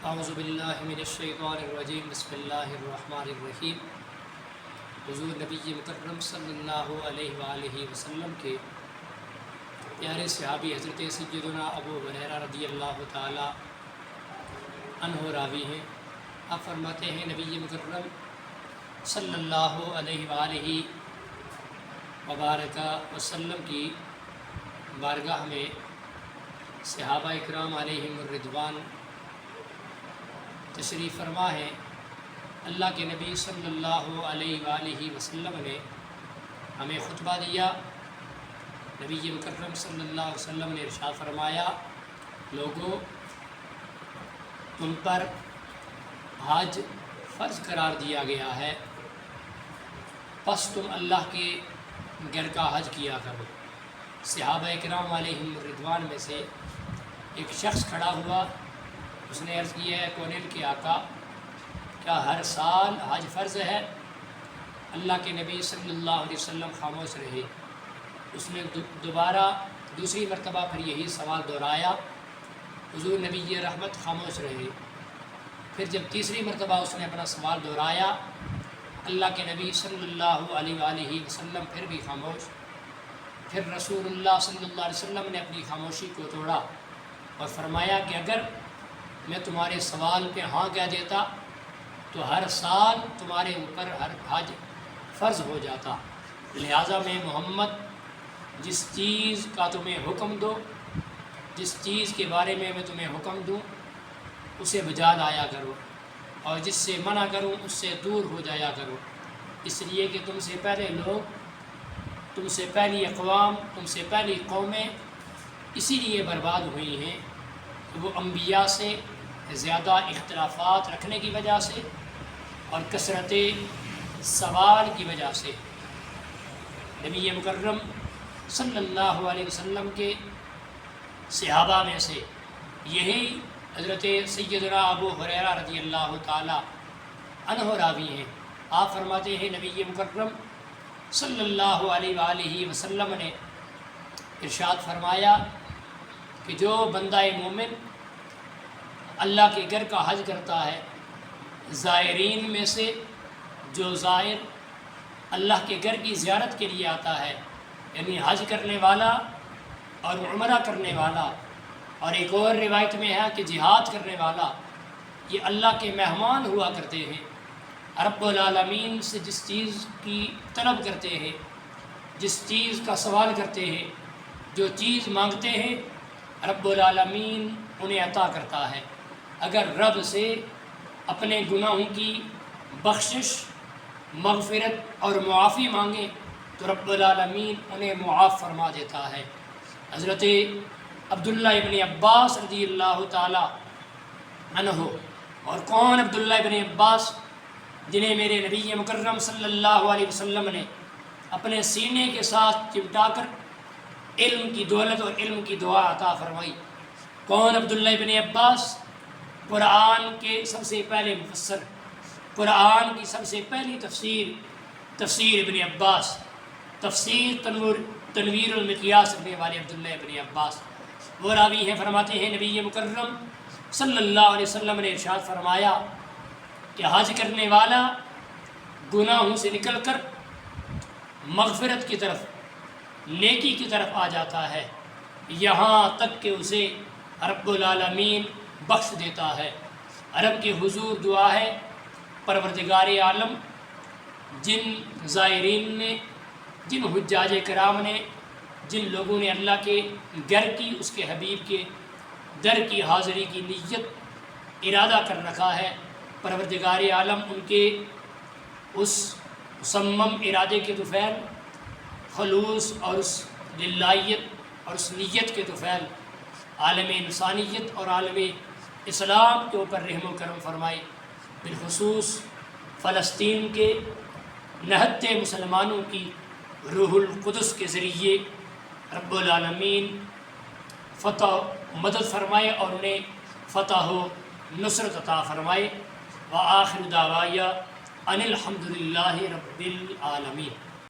اعوذ باللہ من الشیطان الرجیم بسم اللہ الرحمن الرحیم۔ حضور نبی مکرم صلی اللہ علیہ وآلہ وسلم کے پیارے صحابی حضرت سیدنا ابو ہریرہ رضی اللہ تعالی عنہ راوی ہیں۔ آپ فرماتے ہیں نبی مکرم صلی اللہ علیہ وآلہ وبارک وسلم کی بارگاہ میں صحابہ اکرام علیہم الرضوان تشریف فرما ہے۔ اللہ کے نبی صلی اللہ علیہ وآلہ وسلم نے ہمیں خطبہ دیا۔ نبی مکرم صلی اللہ علیہ وسلم نے ارشاد فرمایا، لوگوں تم پر حج فرض قرار دیا گیا ہے، پس تم اللہ کے گھر کا حج کیا کرو۔ صحابہ اکرام علیہم الرضوان میں سے ایک شخص کھڑا ہوا، اس نے عرض کیا ہے کونین کے آقا، کیا ہر سال حج فرض ہے؟ اللہ کے نبی صلی اللہ علیہ وسلم خاموش رہے۔ اس نے دوسری مرتبہ پھر یہی سوال دہرایا، حضور نبی رحمت خاموش رہے۔ پھر جب تیسری مرتبہ اس نے اپنا سوال دہرایا، اللہ کے نبی صلی اللہ علیہ وآلہ وسلم پھر بھی خاموش۔ پھر رسول اللہ صلی اللہ علیہ وسلم نے اپنی خاموشی کو توڑا اور فرمایا کہ اگر میں تمہارے سوال پہ ہاں کہہ دیتا تو ہر سال تمہارے اوپر ہر حج فرض ہو جاتا، لہٰذا میں محمد جس چیز کا تمہیں حکم دو، جس چیز کے بارے میں تمہیں حکم دوں اسے بجا لایا کرو، اور جس سے منع کروں اس سے دور ہو جایا کرو، اس لیے کہ تم سے پہلے لوگ، تم سے پہلی اقوام، تم سے پہلی قومیں اسی لیے برباد ہوئی ہیں کہ وہ انبیاء سے زیادہ اختلافات رکھنے کی وجہ سے اور کثرت سوال کی وجہ سے۔ نبی مکرم صلی اللہ علیہ وسلم کے صحابہ میں سے یہی حضرت سیدنا ابو ہریرہ رضی اللہ تعالی عنہ راوی ہیں۔ آپ فرماتے ہیں نبی مکرم صلی اللہ علیہ وآلہ وسلم نے ارشاد فرمایا کہ جو بندہ مومن اللہ کے گھر کا حج کرتا ہے، زائرین میں سے جو زائر اللہ کے گھر کی زیارت کے لیے آتا ہے، یعنی حج کرنے والا اور عمرہ کرنے والا، اور ایک اور روایت میں ہے کہ جہاد کرنے والا، یہ اللہ کے مہمان ہوا کرتے ہیں۔ رب العالمین سے جس چیز کی طلب کرتے ہیں، جس چیز کا سوال کرتے ہیں، جو چیز مانگتے ہیں، رب العالمین انہیں عطا کرتا ہے۔ اگر رب سے اپنے گناہوں کی بخشش، مغفرت اور معافی مانگیں تو رب العالمین انہیں معاف فرما دیتا ہے۔ حضرت عبداللہ ابن عباس رضی اللہ تعالی عنہ، اور کون عبداللہ ابن عباس جنہیں میرے نبی مکرم صلی اللہ علیہ وسلم نے اپنے سینے کے ساتھ چمٹا کر علم کی دولت اور علم کی دعا عطا فرمائی۔ کون عبداللہ ابن عباس؟ قرآن کے سب سے پہلے مفسر، قرآن کی سب سے پہلی تفسیر ابن عباس، تفسیر تنویر المقیاس رکھنے والے عبداللہ ابن عباس وہ راوی ہیں۔ فرماتے ہیں نبی مکرم صلی اللہ علیہ وسلم نے ارشاد فرمایا کہ حج کرنے والا گناہوں سے نکل کر مغفرت کی طرف، نیکی کی طرف آ جاتا ہے، یہاں تک کہ اسے رب العالمین بخش دیتا ہے۔ رب کے حضور دعا ہے، پروردگار عالم جن زائرین نے، جن حجاج کرام نے، جن لوگوں نے اللہ کے گھر کی، اس کے حبیب کے در کی حاضری کی نیت ارادہ کر رکھا ہے، پروردگار عالم ان کے اس مصمم ارادے کے طفیل، خلوص اور اس للہیت اور اس نیت کے طفیل عالم انسانیت اور عالم اسلام کے اوپر رحم و کرم فرمائے۔ بالخصوص فلسطین کے نہتے مسلمانوں کی روح القدس کے ذریعے رب العالمین فتح و مدد فرمائے اور انہیں فتح و نصرت عطا فرمائے۔ وآخر دعوایا ان الحمد للہ رب العالمین۔